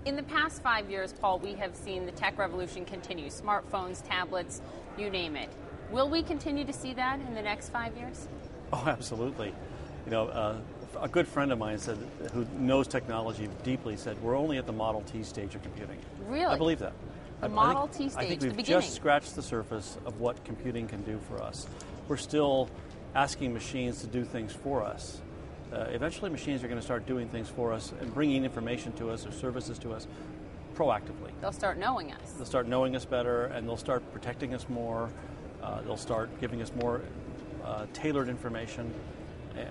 In the past 5 years, Paul, we have seen the tech revolution continue. Smartphones, tablets, you name it. Will we continue to see that in the next 5 years? Oh, absolutely. A good friend of mine said, who knows technology deeply, said we're only at the Model T stage of computing. Really? I believe that. The Model T stage, I think we've just scratched the surface of what computing can do for us. We're still asking machines to do things for us. Eventually machines are going to start doing things for us and bringing information to us or services to us proactively. They'll start knowing us. They'll start knowing us better, and they'll start protecting us more. They'll start giving us more tailored information.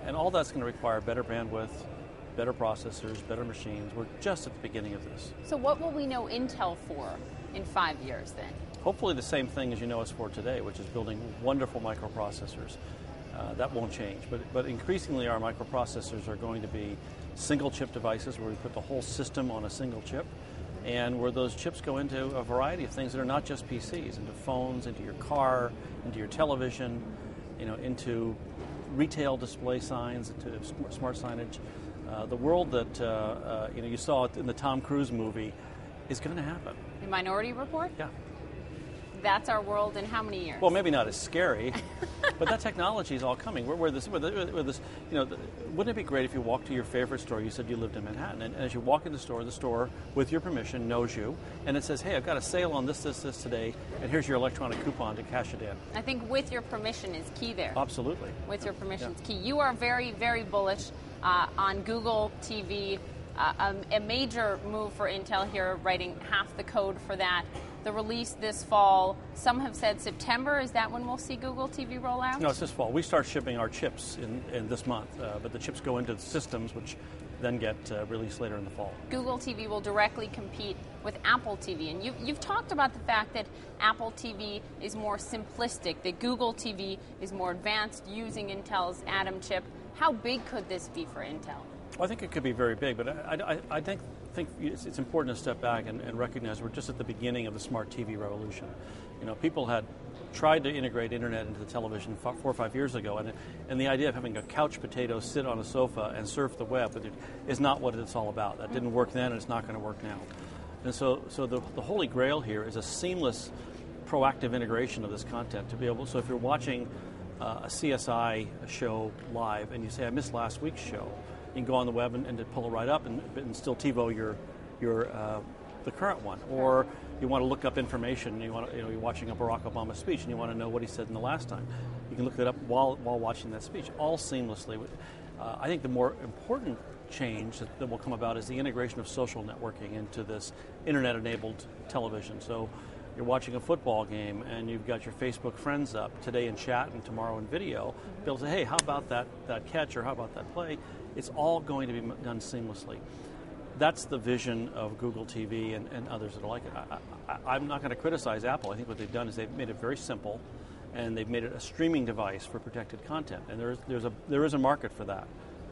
And all that's going to require better bandwidth, better processors, better machines. We're just at the beginning of this. So what will we know Intel for in 5 years then? Hopefully the same thing as you know us for today, which is building wonderful microprocessors. That won't change. But increasingly our microprocessors are going to be single chip devices where we put the whole system on a single chip, and where those chips go into a variety of things that are not just PCs, into phones, into your car, into your television, into retail display signs, into smart signage. The world that you saw in the Tom Cruise movie is going to happen. The Minority Report? Yeah. That's our world in how many years? Well, maybe not as scary, but that technology is all coming. Wouldn't it be great if you walked to your favorite store? You said you lived in Manhattan, and as you walk in the store, with your permission, knows you, and it says, hey, I've got a sale on this today, and here's your electronic coupon to cash it in. I think with your permission is key there. Absolutely. With your permission is key. You are very, very bullish on Google TV, a major move for Intel here, writing half the code for that. The release this fall, some have said September. Is that when we'll see Google TV roll out? No, it's this fall. We start shipping our chips in this month, but the chips go into the systems, which then get released later in the fall. Google TV will directly compete with Apple TV, and you've talked about the fact that Apple TV is more simplistic, that Google TV is more advanced, using Intel's Atom chip. How big could this be for Intel? Well, I think it could be very big, but I think it's important to step back and recognize we're just at the beginning of the smart TV revolution. People had tried to integrate internet into the television 4 or 5 years ago, and the idea of having a couch potato sit on a sofa and surf the web is not what it's all about. That didn't work then, and it's not going to work now. And so the holy grail here is a seamless, proactive integration of this content to be able. So if you're watching a CSI show live and you say, I missed last week's show, you can go on the web and pull it right up and still TiVo the current one. Or you want to look up information. You're watching a Barack Obama speech and you want to know what he said in the last time. You can look it up while watching that speech, all seamlessly. I think the more important change that will come about is the integration of social networking into this internet-enabled television. So you're watching a football game and you've got your Facebook friends up today in chat and tomorrow in video. Be able to say, hey, how about that catch or how about that play? It's all going to be done seamlessly. That's the vision of Google TV and others that are like it. I'm not going to criticize Apple. I think what they've done is they've made it very simple, and they've made it a streaming device for protected content. And there is a market for that.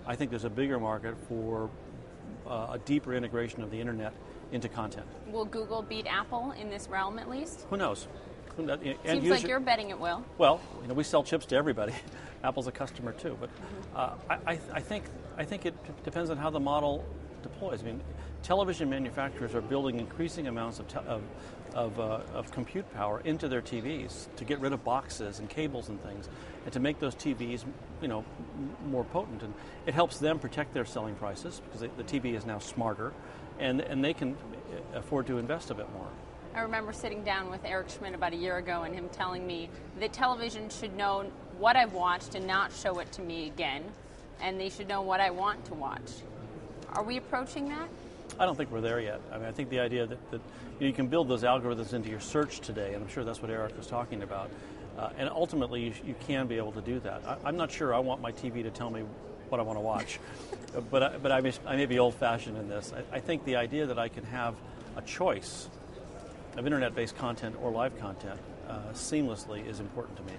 I think there's a bigger market for a deeper integration of the internet into content. Will Google beat Apple in this realm at least? Who knows? Seems like you're betting it will. Well, we sell chips to everybody. Apple's a customer too, but I think it depends on how the model deploys. I mean, television manufacturers are building increasing amounts of compute power into their TVs to get rid of boxes and cables and things, and to make those TVs, more potent. And it helps them protect their selling prices because the TV is now smarter, and they can afford to invest a bit more. I remember sitting down with Eric Schmidt about a year ago and him telling me that television should know what I've watched and not show it to me again, and they should know what I want to watch. Are we approaching that? I don't think we're there yet. I mean, I think the idea that you can build those algorithms into your search today, and I'm sure that's what Eric was talking about, and ultimately you can be able to do that. I'm not sure I want my TV to tell me what I want to watch, but I may be old-fashioned in this. I think the idea that I can have a choice of internet-based content or live content seamlessly is important to me.